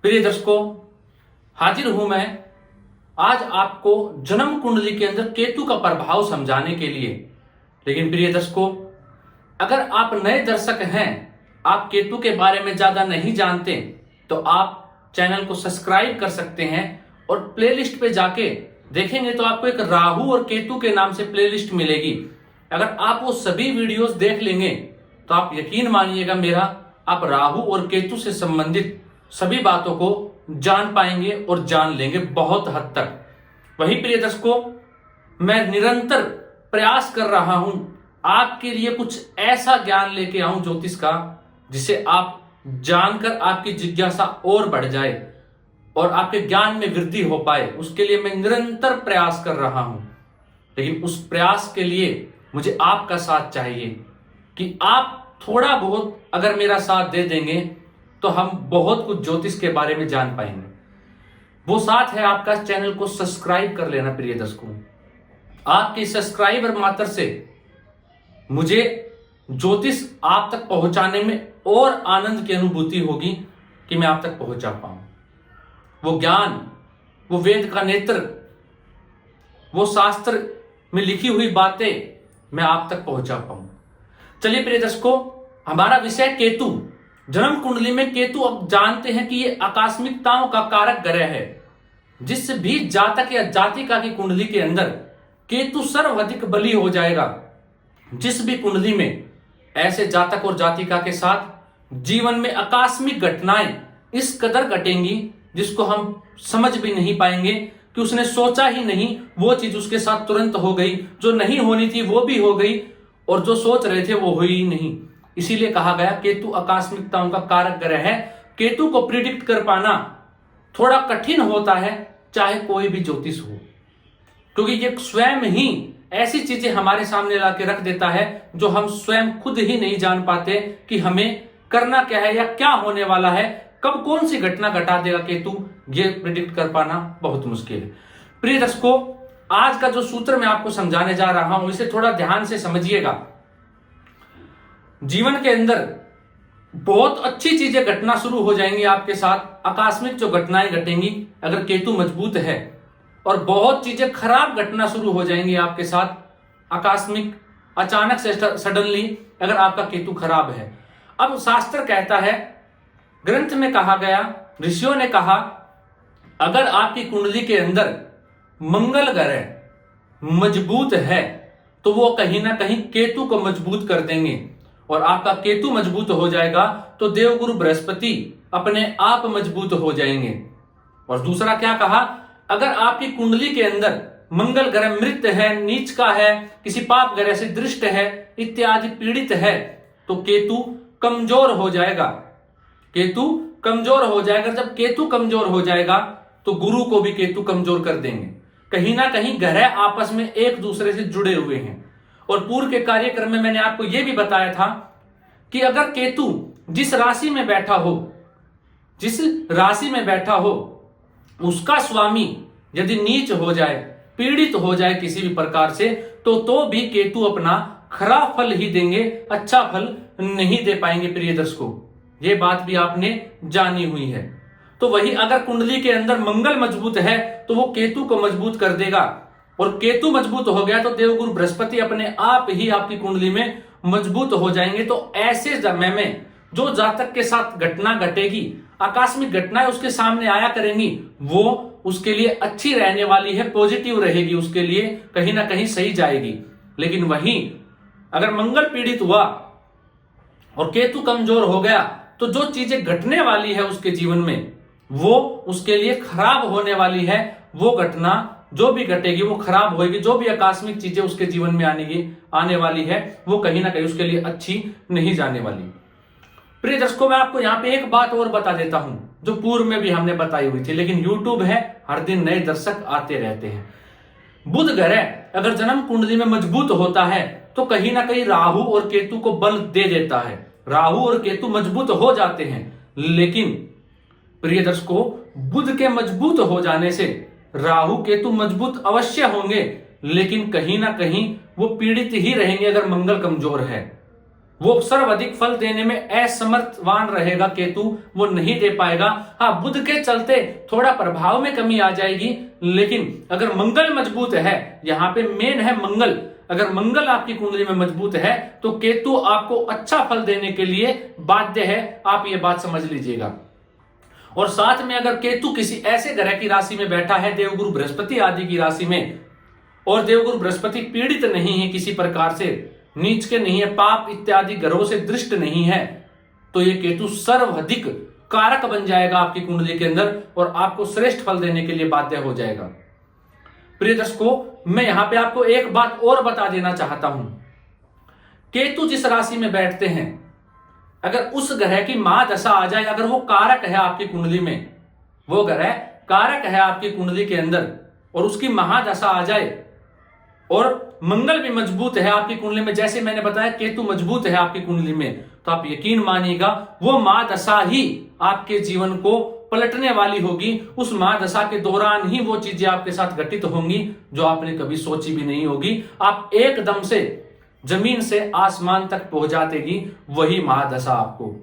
प्रिय दर्शकों, हाजिर हूं मैं आज आपको जन्म कुंडली के अंदर केतु का प्रभाव समझाने के लिए। लेकिन प्रिय दर्शकों, अगर आप नए दर्शक हैं, आप केतु के बारे में ज्यादा नहीं जानते, तो आप चैनल को सब्सक्राइब कर सकते हैं और प्लेलिस्ट पे जाके देखेंगे तो आपको एक राहु और केतु के नाम से प्लेलिस्ट मिलेगी। अगर आप वो सभी वीडियोस देख लेंगे तो आप यकीन मानिएगा मेरा, आप राहु और केतु से संबंधित सभी बातों को जान पाएंगे और जान लेंगे बहुत हद तक। वही प्रिय दर्शकों, मैं निरंतर प्रयास कर रहा हूं आपके लिए कुछ ऐसा ज्ञान लेके आऊं ज्योतिष का, जिसे आप जानकर आपकी जिज्ञासा और बढ़ जाए और आपके ज्ञान में वृद्धि हो पाए। उसके लिए मैं निरंतर प्रयास कर रहा हूं, लेकिन उस प्रयास के लिए मुझे आपका साथ चाहिए कि आप थोड़ा बहुत अगर मेरा साथ दे देंगे तो हम बहुत कुछ ज्योतिष के बारे में जान पाएंगे। वो साथ है आपका चैनल को सब्सक्राइब कर लेना। प्रिय दर्शकों, आपके सब्सक्राइबर मात्र से मुझे ज्योतिष आप तक पहुंचाने में और आनंद की अनुभूति होगी कि मैं आप तक पहुंचा पाऊं। वो ज्ञान, वो वेद का नेत्र, वो शास्त्र में लिखी हुई बातें मैं आप तक पहुंचा पाऊं। चलिए प्रिय दर्शकों, हमारा विषय केतु। जन्म कुंडली में केतु, अब जानते हैं कि ये आकस्मिकताओं का कारक ग्रह है। जिस भी जातक या जातिका की कुंडली के अंदर केतु सर्वाधिक बली हो जाएगा, जिस भी कुंडली में ऐसे जातक और जातिका के साथ जीवन में आकस्मिक घटनाएं इस कदर घटेंगी जिसको हम समझ भी नहीं पाएंगे कि उसने सोचा ही नहीं, वो चीज उसके साथ तुरंत हो गई। जो नहीं होनी थी वो भी हो गई और जो सोच रहे थे वो हुई ही नहीं। इसीलिए कहा गया केतु आकस्मिकताओं का कारक ग्रह है। केतु को प्रिडिक्ट कर पाना थोड़ा कठिन होता है, चाहे कोई भी ज्योतिष हो, क्योंकि ये स्वयं ही ऐसी चीजें हमारे सामने लाके रख देता है जो हम स्वयं खुद ही नहीं जान पाते कि हमें करना क्या है या क्या होने वाला है, कब कौन सी घटना घटा देगा केतु। ये प्रिडिक्ट कर पाना बहुत मुश्किल है। प्रिय दर्शकों, आज का जो सूत्र मैं आपको समझाने जा रहा हूं, इसे थोड़ा ध्यान से समझिएगा। जीवन के अंदर बहुत अच्छी चीजें घटना शुरू हो जाएंगी आपके साथ। आकस्मिक जो घटनाएं घटेंगी अगर केतु मजबूत है, और बहुत चीजें खराब घटना शुरू हो जाएंगी आपके साथ आकस्मिक, अचानक से, सडनली, अगर आपका केतु खराब है। अब शास्त्र कहता है, ग्रंथ में कहा गया, ऋषियों ने कहा, अगर आपकी कुंडली के अंदर मंगल ग्रह मजबूत है तो वो कहीं ना कहीं केतु को मजबूत कर देंगे, और आपका केतु मजबूत हो जाएगा तो देवगुरु बृहस्पति अपने आप मजबूत हो जाएंगे। और दूसरा क्या कहा, अगर आपकी कुंडली के अंदर मंगल ग्रह मृत है, नीच का है, किसी पाप ग्रह से दृष्ट है इत्यादि पीड़ित है, तो केतु कमजोर हो जाएगा। केतु कमजोर हो जाएगा। जब केतु कमजोर हो जाएगा तो गुरु को भी केतु कमजोर कर देंगे। कहीं ना कहीं ग्रह आपस में एक दूसरे से जुड़े हुए हैं। और पूर्व के कार्यक्रम में मैंने आपको यह भी बताया था कि अगर केतु जिस राशि में बैठा हो, जिस राशि में बैठा हो, उसका स्वामी यदि नीच हो जाए, पीड़ित हो जाए किसी भी प्रकार से, तो भी केतु अपना खराब फल ही देंगे, अच्छा फल नहीं दे पाएंगे। प्रिय दर्शकों, ये बात भी आपने जानी हुई है। तो वही अगर कुंडली के अंदर मंगल मजबूत है तो वो केतु को मजबूत कर देगा, और केतु मजबूत हो गया तो देवगुरु बृहस्पति अपने आप ही आपकी कुंडली में मजबूत हो जाएंगे। तो ऐसे समय में जो जातक के साथ घटना घटेगी, आकस्मिक घटनाएं उसके सामने आया करेंगी, वो उसके लिए अच्छी रहने वाली है, पॉजिटिव रहेगी, उसके लिए कहीं ना कहीं सही जाएगी। लेकिन वहीं अगर मंगल पीड़ित हुआ और केतु कमजोर हो गया तो जो चीजें घटने वाली है उसके जीवन में, वो उसके लिए खराब होने वाली है। वो घटना जो भी घटेगी वो खराब होगी। जो भी आकस्मिक चीजें उसके जीवन में आने वाली है, वो कहीं ना कहीं उसके लिए अच्छी नहीं जाने वाली। प्रिय दर्शकों, मैं आपको यहाँ पे एक बात और बता देता हूं जो पूर्व में भी हमने बताई हुई थी, लेकिन यूट्यूब है, हर दिन नए दर्शक आते रहते हैं। बुध ग्रह अगर जन्म कुंडली में मजबूत होता है तो कहीं ना कहीं राहु और केतु को बल दे देता है। राहु और केतु मजबूत हो जाते हैं। लेकिन प्रिय दर्शकों, बुध के मजबूत हो जाने से राहु केतु मजबूत अवश्य होंगे, लेकिन कहीं ना कहीं वो पीड़ित ही रहेंगे अगर मंगल कमजोर है। वो सर्वाधिक फल देने में असमर्थवान रहेगा केतु, वो नहीं दे पाएगा। हाँ, बुध के चलते थोड़ा प्रभाव में कमी आ जाएगी, लेकिन अगर मंगल मजबूत है, यहाँ पे मेन है मंगल, अगर मंगल आपकी कुंडली में मजबूत है तो केतु आपको अच्छा फल देने के लिए बाध्य है, आप ये बात समझ लीजिएगा। और साथ में अगर केतु किसी ऐसे ग्रह की राशि में बैठा है, देवगुरु बृहस्पति आदि की राशि में, और देवगुरु बृहस्पति पीड़ित नहीं है, किसी प्रकार से नीच के नहीं है, पाप इत्यादि ग्रहों से दृष्ट नहीं है, तो ये केतु सर्वाधिक कारक बन जाएगा आपकी कुंडली के अंदर और आपको श्रेष्ठ फल देने के लिए बाध्य हो जाएगा। प्रिय दर्शकों, मैं यहां पे आपको एक बात और बता देना चाहता हूं। केतु जिस राशि में बैठते हैं, अगर उस ग्रह की महादशा आ जाए, अगर वो कारक है आपकी कुंडली में, वो ग्रह कारक है आपकी कुंडली के अंदर और उसकी महादशा आ जाए और मंगल भी मजबूत है आपकी कुंडली में, जैसे मैंने बताया केतु मजबूत है आपकी कुंडली में, तो आप यकीन मानिएगा वो महादशा ही आपके जीवन को पलटने वाली होगी। उस महादशा के दौरान ही वो चीजें आपके साथ घटित होंगी जो आपने कभी सोची भी नहीं होगी। आप एकदम से जमीन से आसमान तक पहुंचा देगी वही महादशा आपको,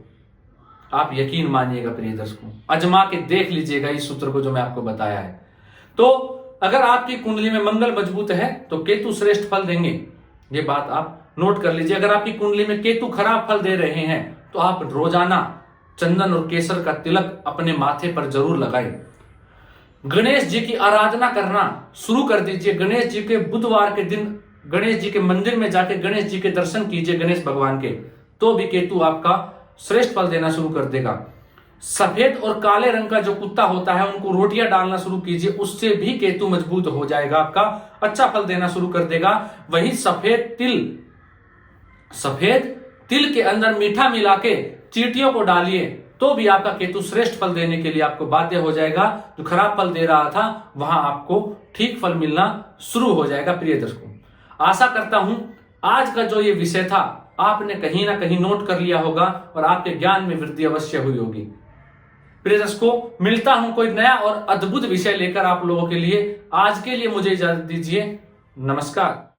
आप यकीन मानिएगा। प्रिय दर्शकों, आजमा के देख लीजिएगा इस सूत्र को जो मैं आपको बताया है। तो अगर आपकी कुंडली में मंगल मजबूत है तो केतु श्रेष्ठ फल देंगे, ये बात आप नोट कर लीजिए। अगर आपकी कुंडली में केतु खराब फल दे रहे हैं तो आप रोजाना चंदन और केसर का तिलक अपने माथे पर जरूर लगाएं। गणेश जी की आराधना करना शुरू कर दीजिए। गणेश जी के बुधवार के दिन गणेश जी के मंदिर में जाके गणेश जी के दर्शन कीजिए, गणेश भगवान के, तो भी केतु आपका श्रेष्ठ फल देना शुरू कर देगा। सफेद और काले रंग का जो कुत्ता होता है उनको रोटियां डालना शुरू कीजिए, उससे भी केतु मजबूत हो जाएगा, आपका अच्छा फल देना शुरू कर देगा। वहीं सफेद तिल के अंदर मीठा मिला के चींटियों को डालिए तो भी आपका केतु श्रेष्ठ फल देने के लिए आपको बाध्य हो जाएगा। जो खराब फल दे रहा था वहां आपको ठीक फल मिलना शुरू हो जाएगा। प्रिय दर्शकों, आशा करता हूं आज का जो ये विषय था आपने कहीं ना कहीं नोट कर लिया होगा और आपके ज्ञान में वृद्धि अवश्य हुई होगी। प्रिय दर्शकों, मिलता हूं कोई नया और अद्भुत विषय लेकर आप लोगों के लिए। आज के लिए मुझे इजाजत दीजिए। नमस्कार।